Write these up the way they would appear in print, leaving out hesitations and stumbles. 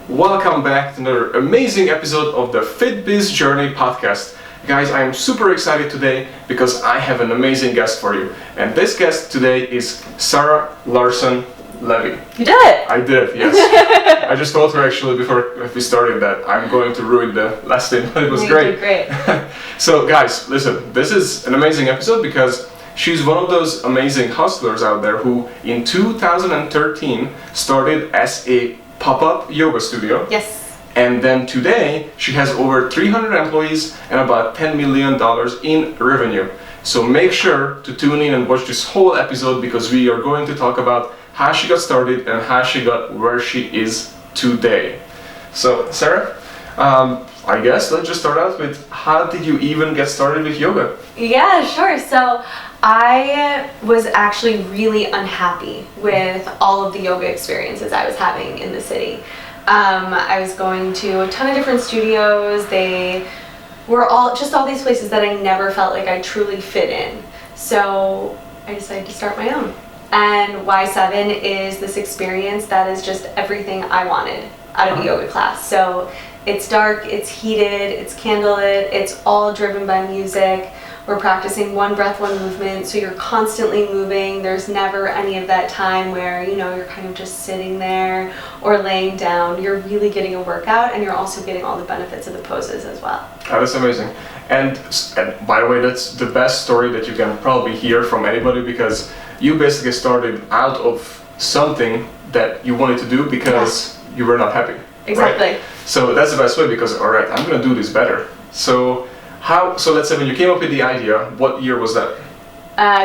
Welcome back to another amazing episode of the FitBiz Journey podcast. Guys, I am super excited today because I have an amazing guest for you. And this guest today is Sarah Larson Levey. You did it! I did, yes. I just told her actually before we started that I'm going to ruin the last name, but it was great. Great. So guys, listen, this is an amazing episode because she's one of those amazing hustlers out there who in 2013 started as a pop-up yoga studio. Yes. And then today she has over 300 employees and about $10 million in revenue. So make sure to tune in and watch this whole episode because we are going to talk about how she got started and how she got where she is today. So Sarah, I guess let's just start out with how did you even get started with yoga? Yeah, sure. So I was actually really unhappy with all of the yoga experiences I was having in the city. I was going to a ton of different studios. They were all these places that I never felt like I truly fit in. So I decided to start my own. And Y7 is this experience that is just everything I wanted out of a yoga class. So it's dark, it's heated, it's candlelit, it's all driven by music. We're practicing one breath, one movement, so you're constantly moving. There's never any of that time where, you're kind of just sitting there or laying down. You're really getting a workout and you're also getting all the benefits of the poses as well. Oh, that's amazing. And by the way, that's the best story that you can probably hear from anybody because you basically started out of something that you wanted to do because you were not happy. Exactly. Right? So that's the best way because, all right, I'm going to do this better. So let's say when you came up with the idea, what year was that?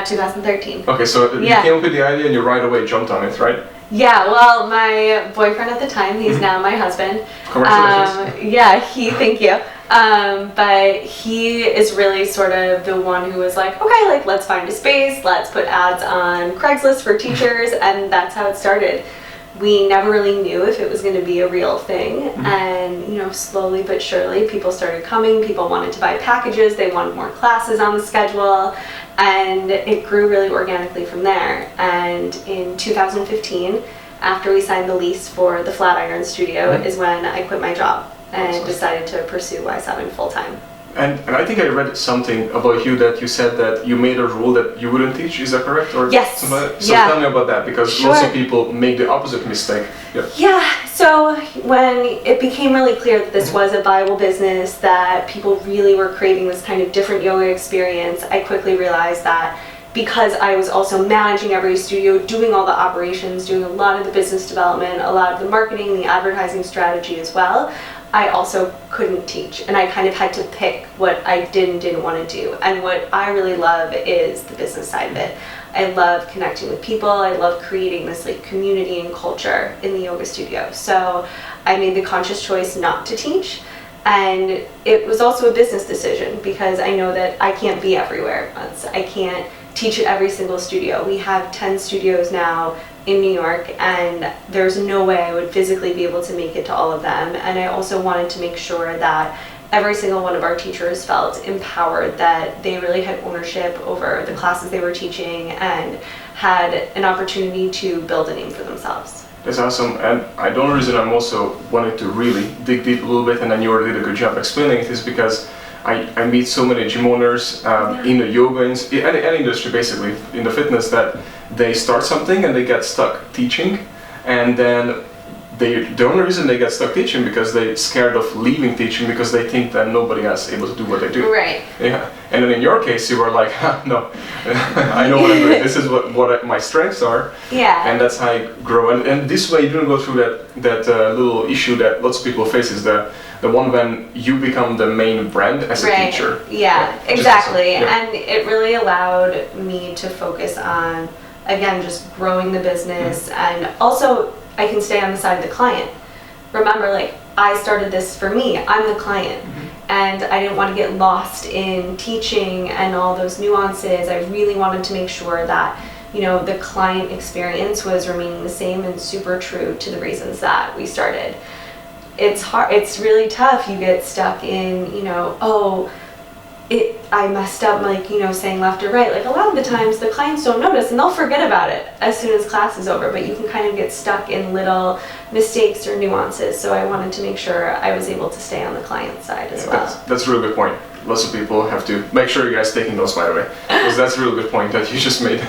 2013. Okay, so you came up with the idea and you right away jumped on it, right? Yeah, well, my boyfriend at the time, he's now my husband. Congratulations. Thank you. But he is really sort of the one who was like, okay, let's find a space, let's put ads on Craigslist for teachers, and that's how it started. We never really knew if it was going to be a real thing, and slowly but surely people started coming, people wanted to buy packages, they wanted more classes on the schedule, and it grew really organically from there. And in 2015, after we signed the lease for the Flatiron studio, is when I quit my job and decided to pursue Y7 full-time. And I think I read something about you that you said that you made a rule that you wouldn't teach, is that correct? Or yes. So tell me about that because lots of people make the opposite mistake. Yeah, so when it became really clear that this was a viable business, that people really were creating this kind of different yoga experience, I quickly realized that because I was also managing every studio, doing all the operations, doing a lot of the business development, a lot of the marketing, the advertising strategy as well, I also couldn't teach, and I kind of had to pick what I did and didn't want to do. And what I really love is the business side of it. I love connecting with people. I love creating this community and culture in the yoga studio. So I made the conscious choice not to teach, and it was also a business decision because I know that I can't be everywhere at once. I can't teach at every single studio. We have 10 studios now in New York, and there's no way I would physically be able to make it to all of them. And I also wanted to make sure that every single one of our teachers felt empowered, that they really had ownership over the classes they were teaching and had an opportunity to build a name for themselves. That's awesome, and the only reason I'm also wanting to really dig deep a little bit, and then you already did a good job explaining it, is because I meet so many gym owners in the yoga, in any industry basically, in the fitness, that they start something and they get stuck teaching, and then the only reason they get stuck teaching because they're scared of leaving teaching because they think that nobody else is able to do what they do. Right. Yeah. And then in your case, you were like, no, I know what I'm doing. This is what my strengths are. Yeah. And that's how I grow. And this way, you don't go through that little issue that lots of people face, is the one when you become the main brand as a teacher. Yeah, exactly. And it really allowed me to focus on, again, just growing the business, and also I can stay on the side of the client. Remember, I started this for me. I'm the client. And I didn't want to get lost in teaching and all those nuances. I really wanted to make sure that, the client experience was remaining the same and super true to the reasons that we started. It's hard. It's really tough. You get stuck in, I messed up, like, you know, saying left or right. Like, a lot of the times the clients don't notice and they'll forget about it as soon as class is over, but you can kind of get stuck in little mistakes or nuances. So I wanted to make sure I was able to stay on the client side as well. That's a really good point. Lots of people have to make sure you guys taking notes, by the way, because that's a really good point that you just made.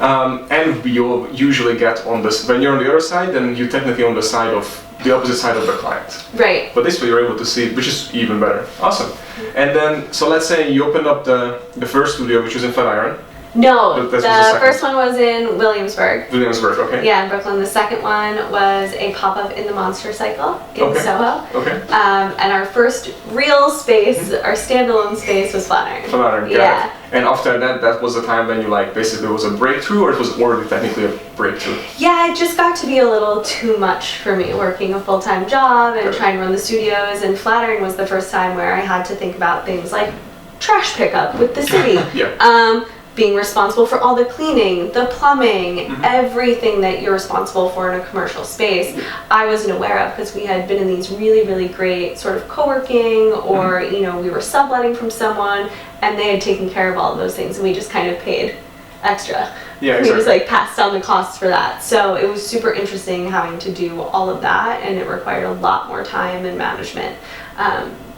And you'll usually get on this, when you're on the other side, then you're technically on the side of the opposite side of the client. Right. But this way you're able to see, which is even better. Awesome. And then, so let's say you opened up the first studio, which was in Flatiron. No, the first one was in Williamsburg. Williamsburg, okay. Yeah, in Brooklyn. The second one was a pop-up in the Monster Cycle in Soho. Okay. And our first real space, our standalone space, was Flatiron. Flatiron, yeah. And after that was the time when you like basically it was a breakthrough, or it was already technically a breakthrough? Yeah, it just got to be a little too much for me, working a full-time job and trying to run the studios. And Flatiron was the first time where I had to think about things like trash pickup with the city. Yeah. Being responsible for all the cleaning, the plumbing, everything that you're responsible for in a commercial space, I wasn't aware of because we had been in these really, really great sort of co-working or, you know, we were subletting from someone and they had taken care of all of those things and we just kind of paid extra. Yeah, exactly. We just like passed on the costs for that. So it was super interesting having to do all of that, and it required a lot more time and management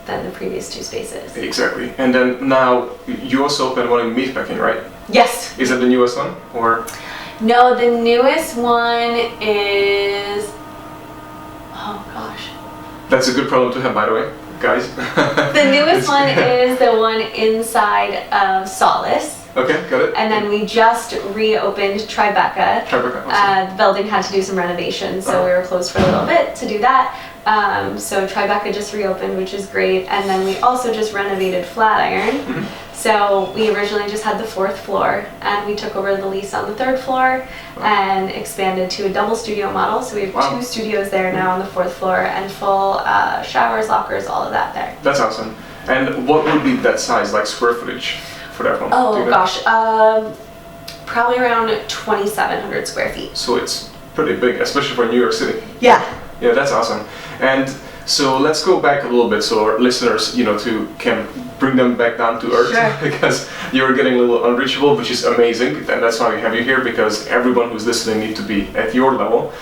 than the previous two spaces. Exactly. And then now you also opened one in Meatpacking, right? Yes. Is that the newest one, or? No, the newest one is, oh gosh. That's a good problem to have, by the way, guys. The newest one is the one inside of Solace. Okay, got it. And then we just reopened Tribeca. Tribeca, awesome. The building had to do some renovations, so we were closed for a little bit to do that. So Tribeca just reopened, which is great. And then we also just renovated Flatiron. So we originally just had the 4th floor, and we took over the lease on the 3rd floor and expanded to a double studio model. So we have 2 studios there now on the 4th floor, and full showers, lockers, all of that there. That's awesome. And what would be that size, like square footage for that one? Oh gosh, probably around 2,700 square feet. So it's pretty big, especially for New York City. Yeah. Yeah, that's awesome. And so let's go back a little bit so our listeners, you know, can bring them back down to earth. Sure. Because you're getting a little unreachable, which is amazing, and that's why we have you here, because everyone who's listening needs to be at your level,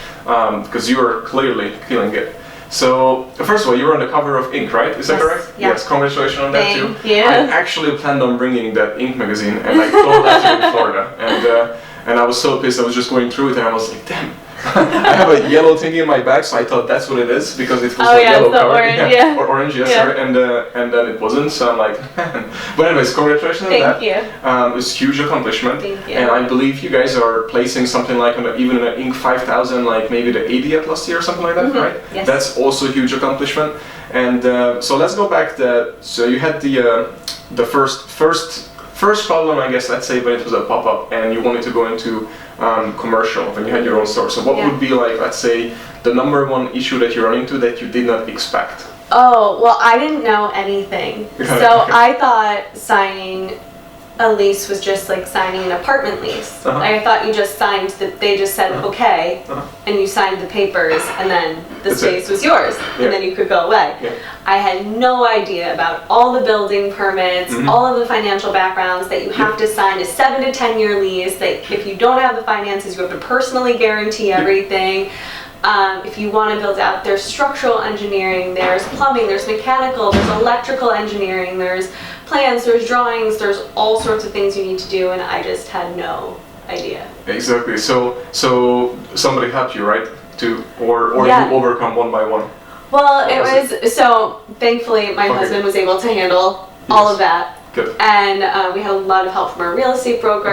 because you are clearly killing it. So, first of all, you're on the cover of Ink, right? Is that correct? Yeah. Yes, congratulations on that too. Thank you. I actually planned on bringing that Ink magazine, and I told that here in Florida, and I was so pissed. I was just going through it, and I was like, damn. I have a yellow thingy in my bag, so I thought that's what it is, because it was like yellow cover. Orange, or orange, yes, sorry, and then it wasn't, so I'm like, man. But anyways, congratulations on that. Thank you. It's a huge accomplishment. Thank you. And I believe you guys are placing something like even an Ink 5000, like maybe the 80th last year or something like that, right? Yes. That's also a huge accomplishment. And so let's go back so you had the first problem, I guess, let's say, when it was a pop-up and you wanted to go into commercial when you had your own store. So what would be, like, let's say, the number one issue that you run into that you did not expect? Oh, well, I didn't know anything. So I thought signing a lease was just like signing an apartment lease. I thought you just signed that they just said okay, and you signed the papers, and then the space was yours, and then you could go away. I had no idea about all the building permits, all of the financial backgrounds, that you have to sign a 7 to 10 year lease, that if you don't have the finances, you have to personally guarantee everything. If you want to build out, there's structural engineering, there's plumbing, there's mechanical, there's electrical engineering, there's plans, there's drawings, there's all sorts of things you need to do, and I just had no idea. Exactly. So somebody helped you, right? Or you overcome one by one? Well, it was, so thankfully my husband was able to handle all of that. Good. And we had a lot of help from our real estate broker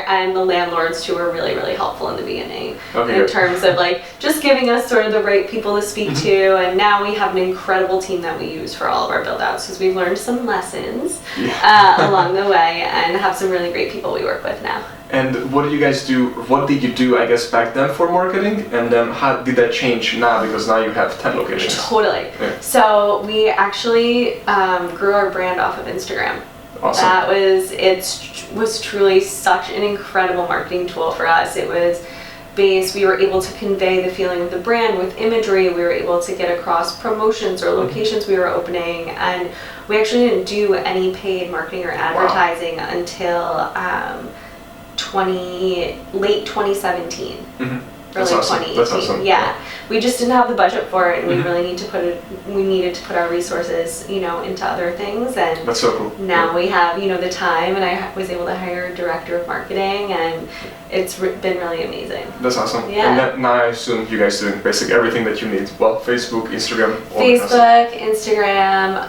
and the landlords, who were really, really helpful in the beginning in terms of like just giving us sort of the right people to speak to. And now we have an incredible team that we use for all of our build outs, because we've learned some lessons along the way and have some really great people we work with now. And what do you guys do? What did you do, I guess, back then for marketing? And then how did that change now? Because now you have 10 locations. Totally. Yeah. So we actually grew our brand off of Instagram. Awesome. It was truly such an incredible marketing tool for us. It was base, we were able to convey the feeling of the brand with imagery. We were able to get across promotions or locations we were opening, and we actually didn't do any paid marketing or advertising until late 2017. That's early awesome. 2018. That's awesome. Yeah, we just didn't have the budget for it, and we really needed to put our resources, into other things. And that's so cool. now we have, the time, and I was able to hire a director of marketing, and it's been really amazing. That's awesome. Yeah. And now I assume you guys doing basically everything that you need. Well, Facebook, Instagram, all Facebook, Instagram,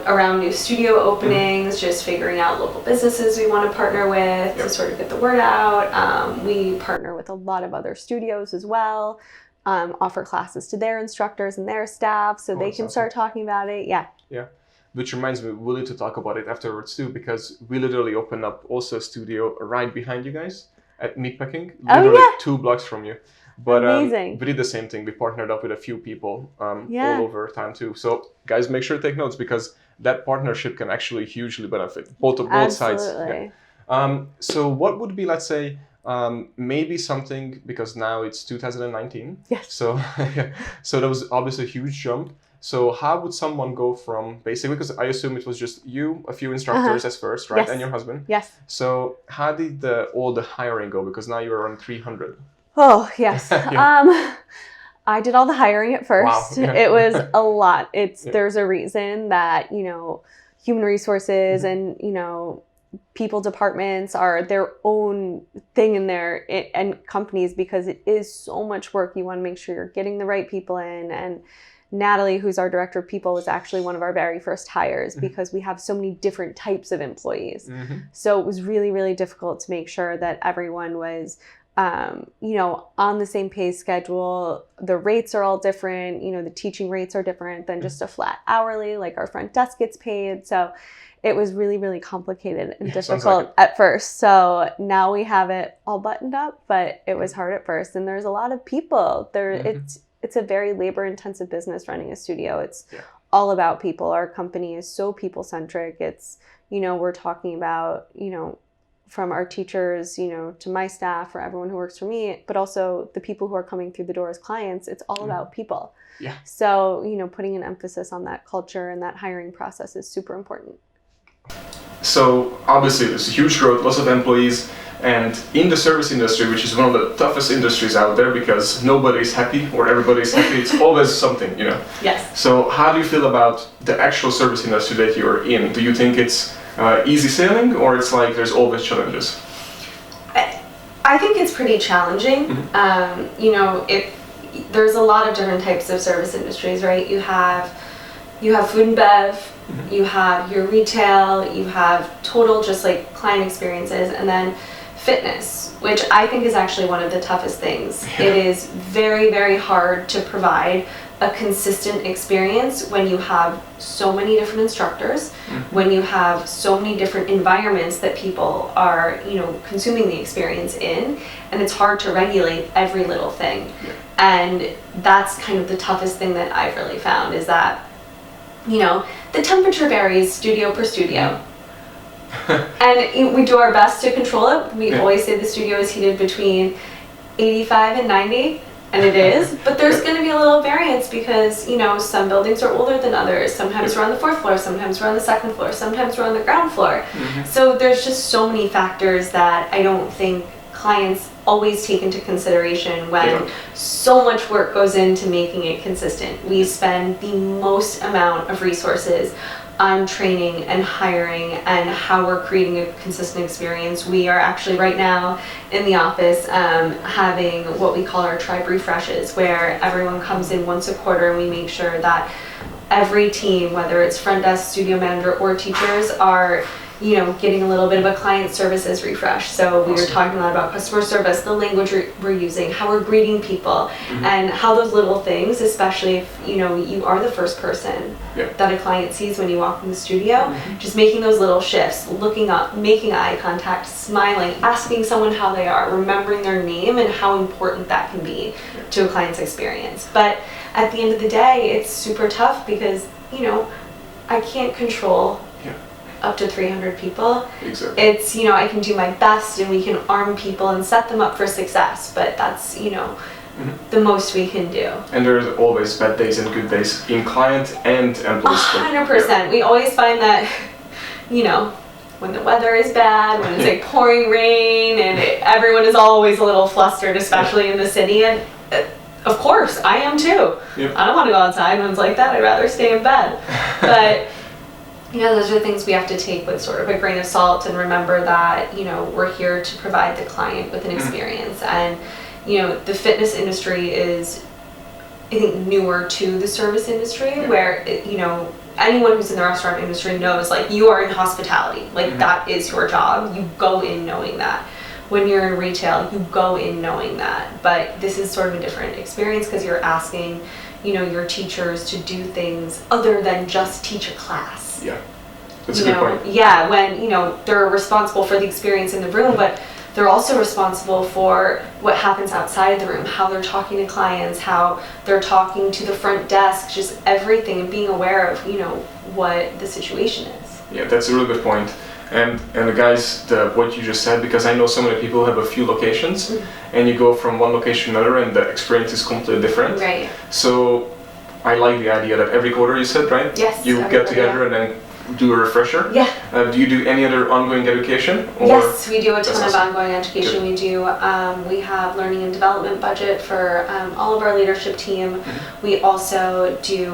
around new studio openings, just figuring out local businesses we want to partner with to sort of get the word out. We partner with a lot of other studios as well, offer classes to their instructors and their staff so they can start talking about it. Yeah. Which reminds me, we need to talk about it afterwards too, because we literally opened up also a studio right behind you guys at Meatpacking, literally 2 blocks from you. But amazing. We did the same thing. We partnered up with a few people all over town too. So guys, make sure to take notes, because that partnership can actually hugely benefit both sides. Yeah. So what would be, let's say, maybe something, because now it's 2019. Yes. So so that was obviously a huge jump. So how would someone go from basically, because I assume it was just you, a few instructors as first, right? Yes. And your husband. Yes. So how did all the hiring go? Because now you're around 300. Oh, yes. I did all the hiring at first. Wow. It was a lot. There's a reason that, human resources and, people departments are their own thing in there, and companies, because it is so much work. You want to make sure you're getting the right people in. And Natalie, who's our director of people, was actually one of our very first hires because we have so many different types of employees. So it was really, really difficult to make sure that everyone was, on the same pay schedule. The rates are all different. The teaching rates are different than just a flat hourly, like our front desk gets paid. So it was really, really complicated and difficult at first. So now we have it all buttoned up, but it was hard at first. And there's a lot of people there. It's a very labor intensive business running a studio. It's all about people. Our company is so people centric. It's, we're talking about, from our teachers, to my staff, or everyone who works for me, but also the people who are coming through the door as clients. It's all about people. Yeah. So, putting an emphasis on that culture and that hiring process is super important. So obviously there's a huge growth, lots of employees, and in the service industry, which is one of the toughest industries out there, because nobody's happy or everybody's happy, it's always something, Yes. So how do you feel about the actual service industry that you're in? Do you think it's easy sailing, or it's like there's always challenges? I think it's pretty challenging. There's a lot of different types of service industries, right? You have food and bev, you have your retail, you have total just like client experiences, and then fitness, which I think is actually one of the toughest things. It is very, very hard to provide a consistent experience when you have so many different instructors, when you have so many different environments that people are, consuming the experience in, and it's hard to regulate every little thing. And that's kind of the toughest thing that I've really found, is that, the temperature varies studio per studio. And we do our best to control it. We always say the studio is heated between 85 and 90. And it is, but there's going to be a little variance because, some buildings are older than others. Sometimes we're on the 4th floor, sometimes we're on the 2nd floor, sometimes we're on the ground floor. So there's just so many factors that I don't think clients always take into consideration when so much work goes into making it consistent. We spend the most amount of resources on training and hiring and how we're creating a consistent experience. We are actually right now in the office having what we call our tribe refreshes, where everyone comes in once a quarter and we make sure that every team, whether it's front desk, studio manager, or teachers, are getting a little bit of a client services refresh. So we were talking a lot about customer service, the language we're using, how we're greeting people, and how those little things, especially if you are the first person that a client sees when you walk in the studio, just making those little shifts, looking up, making eye contact, smiling, asking someone how they are, remembering their name, and how important that can be to a client's experience. But at the end of the day, it's super tough because I can't control up to 300 people. Exactly. It's, you know, I can do my best and we can arm people and set them up for success, but that's, you know, the most we can do. And there's always bad days and good days in client and employees. 100%. We always find that, you know, when the weather is bad, when it's like pouring rain, and everyone is always a little flustered, especially in the city. And of course, I am too. Yep. I don't want to go outside when it's like that. I'd rather stay in bed. But you know, those are things we have to take with sort of a grain of salt and remember that, you know, we're here to provide the client with an experience. And you know, the fitness industry is, I think, newer to the service industry, where, you know, anyone who's in the restaurant industry knows, like, you are in hospitality. Like, that is your job. You go in knowing that. When you're in retail, you go in knowing that. But this is sort of a different experience because you're asking, you know, your teachers to do things other than just teach a class. Yeah, that's a good point. Yeah, when, you know, they're responsible for the experience in the room, but they're also responsible for what happens outside of the room, how they're talking to clients, how they're talking to the front desk, just everything, and being aware of, you know, what the situation is. Yeah, that's a really good point. And the guys, what you just said, because I know so many people have a few locations, and you go from one location to another, and the experience is completely different. Right. So I like the idea that every quarter, you said, right? Yes. You get together and then do a refresher. Yeah. Do you do any other ongoing education? Or? Yes, we do a ton of awesome. ongoing education. Good. We do. We have learning and development budget for all of our leadership team. We also do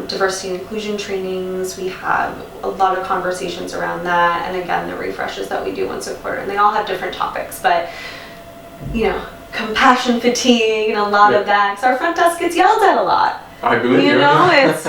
diversity and inclusion trainings. We have a lot of conversations around that, and again, the refreshes that we do once a quarter. And they all have different topics, but you know, compassion fatigue and a lot of that. Because our front desk gets yelled at a lot. I believe you. You know, it's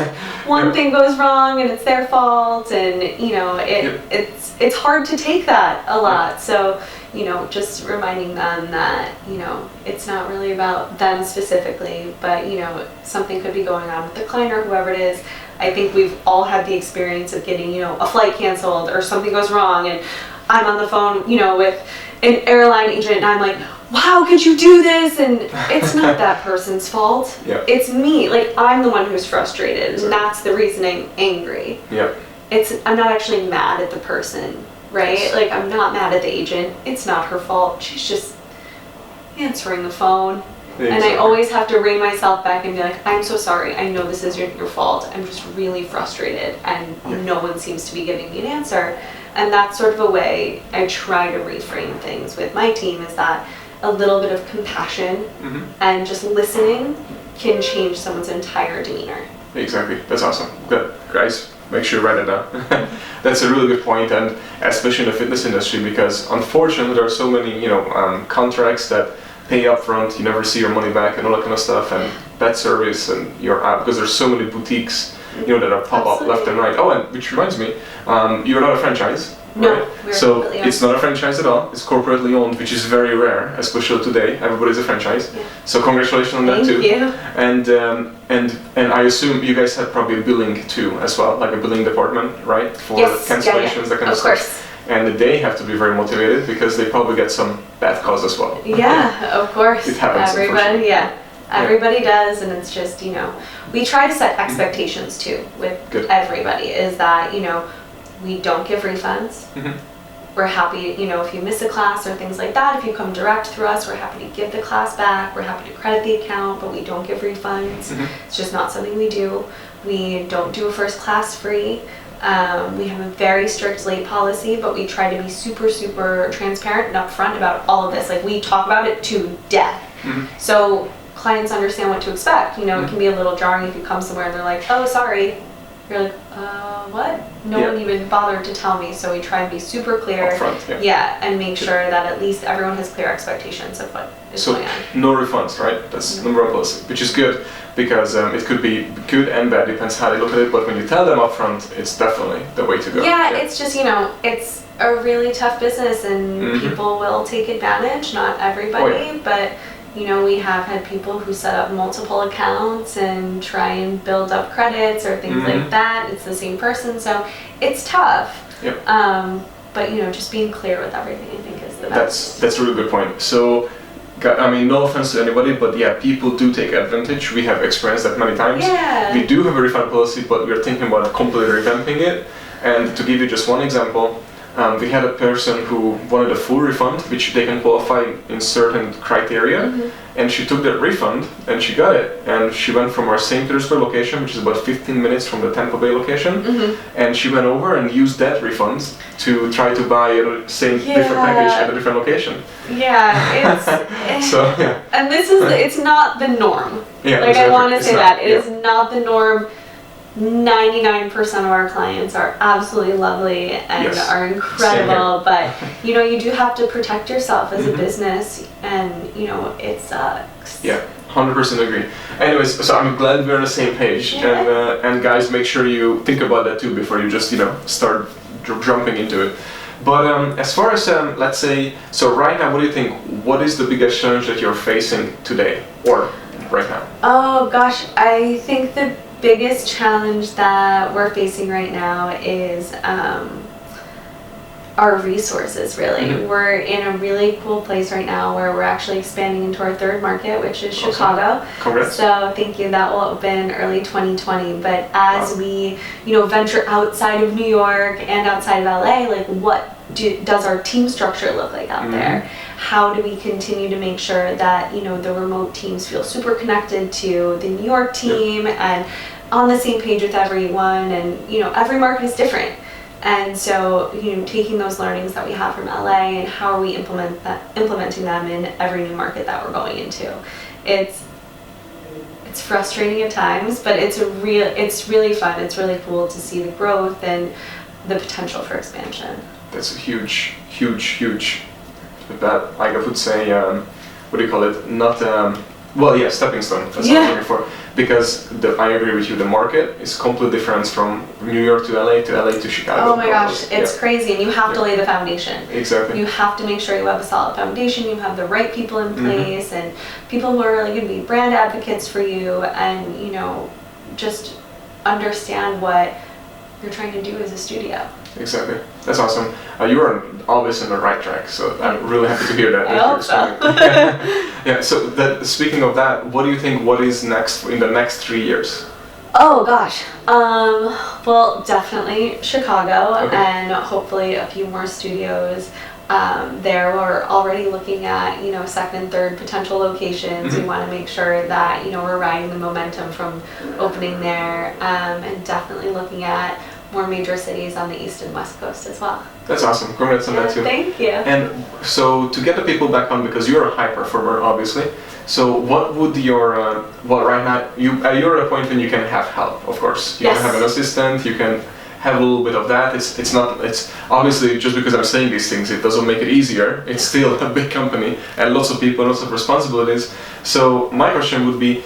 one thing goes wrong and it's their fault, and you know, it's hard to take that a lot. So, you know, just reminding them that, you know, it's not really about them specifically, but you know, something could be going on with the client or whoever it is. I think we've all had the experience of getting, you know, a flight canceled or something goes wrong, and I'm on the phone, you know, with an airline agent, and I'm like, wow, could you do this? And it's not that person's fault. Yeah. It's me. Like, I'm the one who's frustrated, and that's the reason I'm angry. Yeah. I'm not actually mad at the person, right? Yes. Like, I'm not mad at the agent. It's not her fault. She's just answering the phone. Yeah, and I always have to rein myself back and be like, I'm so sorry. I know this isn't your fault. I'm just really frustrated, and no one seems to be giving me an answer. And that's sort of a way I try to reframe things with my team, is that a little bit of compassion and just listening can change someone's entire demeanor. Exactly. That's awesome. Good. Guys, make sure you write it down. That's a really good point, and especially in the fitness industry, because unfortunately there are so many, you know, contracts that pay up front, you never see your money back and all that kind of stuff, and bad service, and you're out because there's so many boutiques, you know, that are pop up left and right. Oh, and which reminds me, you're not a franchise. No, right? So it's not a franchise at all. It's corporately owned, which is very rare, especially today. Everybody's a franchise. Yeah. So congratulations on that too. Thank you. And I assume you guys have probably billing too as well, like a billing department, right? For cancellations, that kind of stuff. Course. And they have to be very motivated because they probably get some bad calls as well. Yeah, of course. It happens. Everybody, everybody does, and it's just, you know, we try to set expectations too with everybody. Is that, you know, we don't give refunds. We're happy, you know, if you miss a class or things like that, if you come direct through us, we're happy to give the class back. We're happy to credit the account, but we don't give refunds. It's just not something we do. We don't do a first class free. We have a very strict late policy, but we try to be super, super transparent and upfront about all of this. Like, we talk about it to death. So clients understand what to expect. You know, it can be a little jarring if you come somewhere and they're like, oh, sorry. You're like, what? No one even bothered to tell me. So we try and be super clear. Upfront, and make sure that at least everyone has clear expectations of what is going on. No refunds, right? That's number one policy, which is good because it could be good and bad, depends how they look at it. But when you tell them upfront, it's definitely the way to go. Yeah, it's just, you know, it's a really tough business, and people will take advantage. Not everybody, but you know, we have had people who set up multiple accounts and try and build up credits or things like that. It's the same person, so it's tough. But you know, just being clear with everything, I think, is the best. That's a really good point. So, I mean, no offense to anybody, but yeah, people do take advantage. We have experienced that many times. Yeah. We do have a refund policy, but we're thinking about completely revamping it. And to give you just one example, we had a person who wanted a full refund, which they can qualify in certain criteria, and she took that refund and she got it. And she went from our St. Petersburg location, which is about 15 minutes from the Tampa Bay location, and she went over and used that refund to try to buy a same different package at a different location. Yeah, it's So yeah. And it's not the norm. Yeah, like exactly. I want to say not, that it is not the norm. 99% of our clients are absolutely lovely and are incredible, but you know, you do have to protect yourself as a business, and you know, it sucks. Yeah, 100% agree. Anyways, so I'm glad we're on the same page, and guys, make sure you think about that too before you just start jumping into it. But as far as let's say, so right now, what do you think? What is the biggest challenge that you're facing today or right now? Oh gosh, I think the biggest challenge that we're facing right now is our resources, really. We're in a really cool place right now where we're actually expanding into our third market, which is Chicago. Congrats. So thank you. That will open early 2020. But as we, venture outside of New York and outside of LA, like what does our team structure look like out there? How do we continue to make sure that, the remote teams feel super connected to the New York team and on the same page with everyone? And, every market is different. And so, taking those learnings that we have from LA and how are we implementing them in every new market that we're going into. It's frustrating at times, but it's really fun. It's really cool to see the growth and the potential for expansion. That's a huge, that I would say, what do you call it? Not, stepping stone. That's what I'm looking for. Because I agree with you, the market is completely different from New York to LA to Chicago. Oh my gosh, it's crazy, and you have to lay the foundation. Exactly. You have to make sure you have a solid foundation, you have the right people in place, and people who are really going to be brand advocates for you, and just understand what you're trying to do as a studio. Exactly. That's awesome. You are always on the right track, so I'm really happy to hear that. I hope so. Yeah, so speaking of that, what do you think, what is next in the next 3 years? Oh gosh. Well, definitely Chicago, and hopefully a few more studios. There we're already looking at, second and third potential locations. We want to make sure that, we're riding the momentum from opening there, and definitely looking at more major cities on the East and West Coast as well. That's awesome. Congrats on that too. Thank you. And so to get the people back on, because you're a high performer, obviously. So what would your, right now, you're at a point when you can have help, of course. You can have an assistant, you can have a little bit of that. It's obviously, just because I'm saying these things, it doesn't make it easier. It's still a big company and lots of people, lots of responsibilities. So my question would be,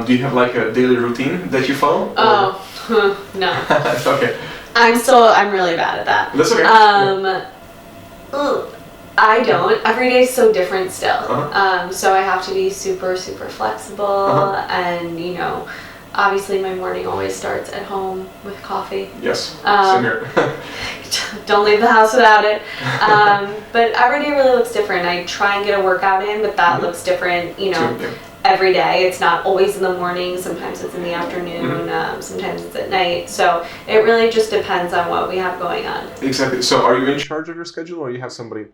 do you have like a daily routine that you follow? No. Okay. I'm really bad at that. That's okay. I don't. Every day is so different still. So I have to be super, super flexible, and obviously my morning always starts at home with coffee. Yes, same here. Don't leave the house without it. But every day really looks different. I try and get a workout in, but that looks different, every day. It's not always in the morning. Sometimes it's in the afternoon. Sometimes it's at night. So it really just depends on what we have going on. Exactly. So are you in charge of your schedule, or you have somebody?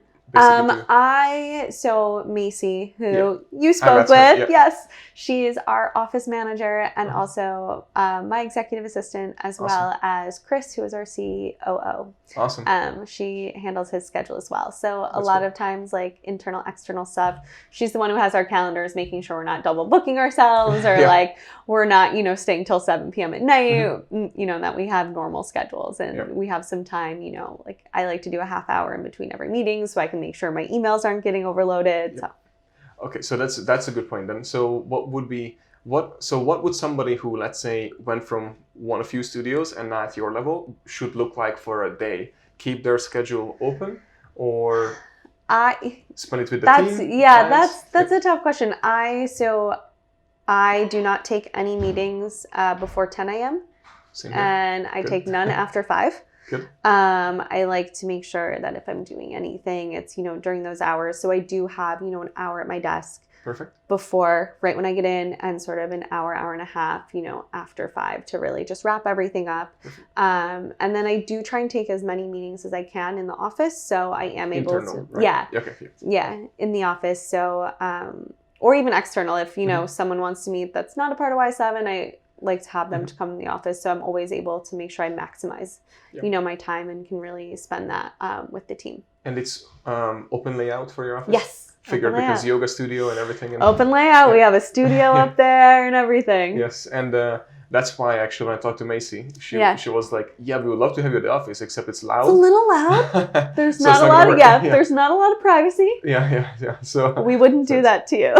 So Macy, who you spoke with, yes, she is our office manager, and also my executive assistant, as well as Chris, who is our COO. Awesome. She handles his schedule as well. So a lot of times, like internal, external stuff, she's the one who has our calendars, making sure we're not double booking ourselves, or like we're not, staying till 7 p.m. at night, that we have normal schedules, and we have some time, like I like to do a half hour in between every meeting so I can make sure my emails aren't getting overloaded. So. Okay, so that's a good point then. So what would somebody who, let's say, went from one of few studios and not at your level should look like for a day? Keep their schedule open, or spend it with the team? That's a tough question. I do not take any meetings before 10 a.m. and I take none after 5. Good. I like to make sure that if I'm doing anything, it's, during those hours. So I do have, an hour at my desk Perfect. before, right when I get in, and sort of an hour and a half, after 5 to really just wrap everything up. And then I do try and take as many meetings as I can in the office. So I am able Internal, to, right? yeah. Okay. Yeah, in the office. So, or even external, if, someone wants to meet that's not a part of Y7, I like to have them to come in the office. So I'm always able to make sure I maximize, my time and can really spend that with the team. And it's open layout for your office? Yes. Figured because yoga studio and everything. And open layout. We have a studio up there and everything. Yes, and that's why actually when I talked to Macy, she was like, "Yeah, we would love to have you at the office, except it's loud. It's a little loud. There's So not it's a not lot. gonna work. There's not a lot of privacy. Yeah. So we wouldn't do that to you.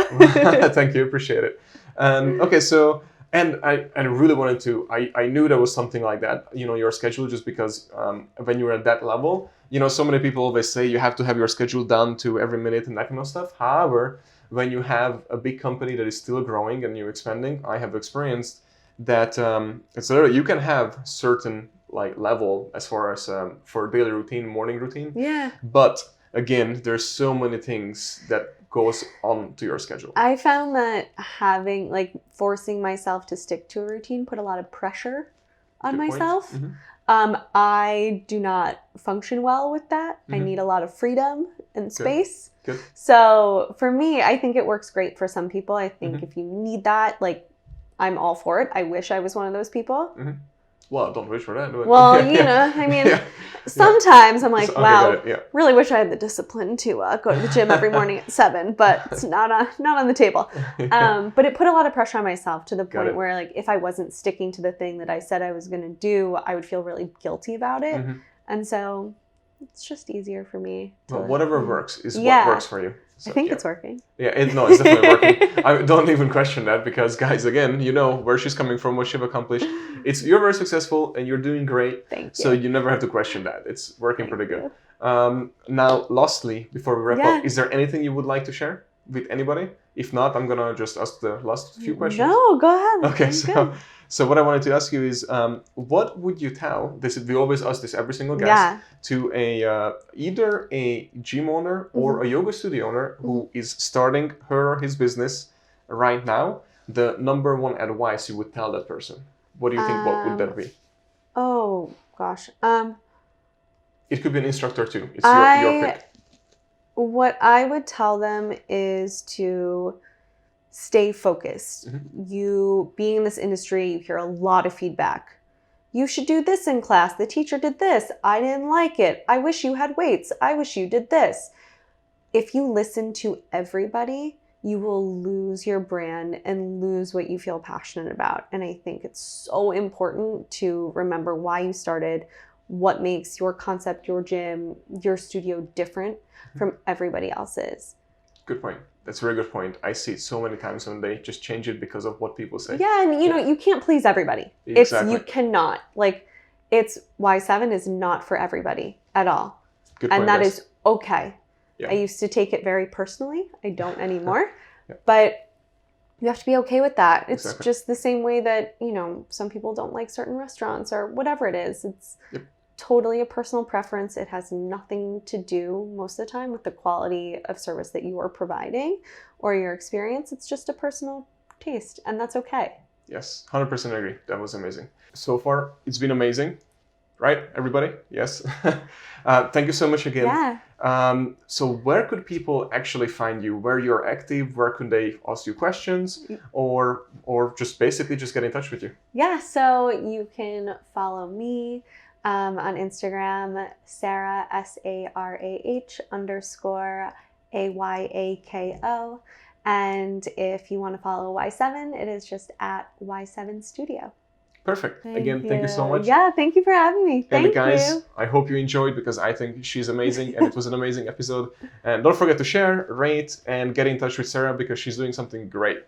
Thank you, appreciate it. Okay, so. And I really wanted to, I knew there was something like that, your schedule, just because when you're at that level, so many people always say you have to have your schedule done to every minute and that kind of stuff. However, when you have a big company that is still growing and you're expanding, I have experienced that it's literally, you can have certain level as far as for daily routine, morning routine. Yeah. But again, there's so many things that goes on to your schedule. I found that forcing myself to stick to a routine put a lot of pressure on myself. I do not function well with that. I need a lot of freedom and space. Good. So for me, I think it works great for some people. I think if you need that, I'm all for it. I wish I was one of those people. Well, don't wish for that. Well, I mean, sometimes I'm like, wow, Yeah. really wish I had the discipline to go to the gym every morning at 7, but it's not on the table. But it put a lot of pressure on myself to the point where, if I wasn't sticking to the thing that I said I was going to do, I would feel really guilty about it. And so it's just easier for me. Well, whatever works is what works for you. So, I think it's working. Yeah, it's definitely working. I don't even question that because, guys, again, where she's coming from, what she's accomplished. You're very successful and you're doing great. Thank you. So you never have to question that. It's working pretty good. Now, lastly, before we wrap up, is there anything you would like to share with anybody? If not, I'm going to just ask the last few questions. No, go ahead. Okay, so what I wanted to ask you is, what would you tell, we always ask this every single guest, to either a gym owner or a yoga studio owner who is starting her or his business right now, the number one advice you would tell that person? What do you think, what would that be? Oh, gosh. It could be an instructor too. It's your pick. What I would tell them is to stay focused. You, being in this industry, you hear a lot of feedback. You should do this in class. The teacher did this. I didn't like it. I wish you had weights. I wish you did this. If you listen to everybody, you will lose your brand and lose what you feel passionate about. And I think it's so important to remember why you started, what makes your concept, your gym, your studio different from everybody else's. Good point. That's a very good point. I see it so many times when they just change it because of what people say. Yeah, and you can't please everybody. Exactly. You cannot. It's Y7 is not for everybody at all. Good point, and that guys. is okay. Yeah. I used to take it very personally. I don't anymore. But you have to be okay with that. It's just the same way that, some people don't like certain restaurants or whatever it is. It's totally a personal preference. It has nothing to do most of the time with the quality of service that you are providing or your experience. It's just a personal taste, and that's okay. Yes, 100% agree. That was amazing. So far, it's been amazing. Right, everybody? Yes. Thank you so much again. Yeah. So where could people actually find you? Where you're active? Where could they ask you questions? Or just basically just get in touch with you? Yeah, so you can follow me on Instagram, Sarah, SARAH_AYAKO. And if you want to follow Y7, it is just at Y7 Studio. Perfect. Thank you so much. Yeah, thank you for having me. Thank you. And guys, I hope you enjoyed because I think she's amazing and it was an amazing episode. And don't forget to share, rate, and get in touch with Sarah because she's doing something great.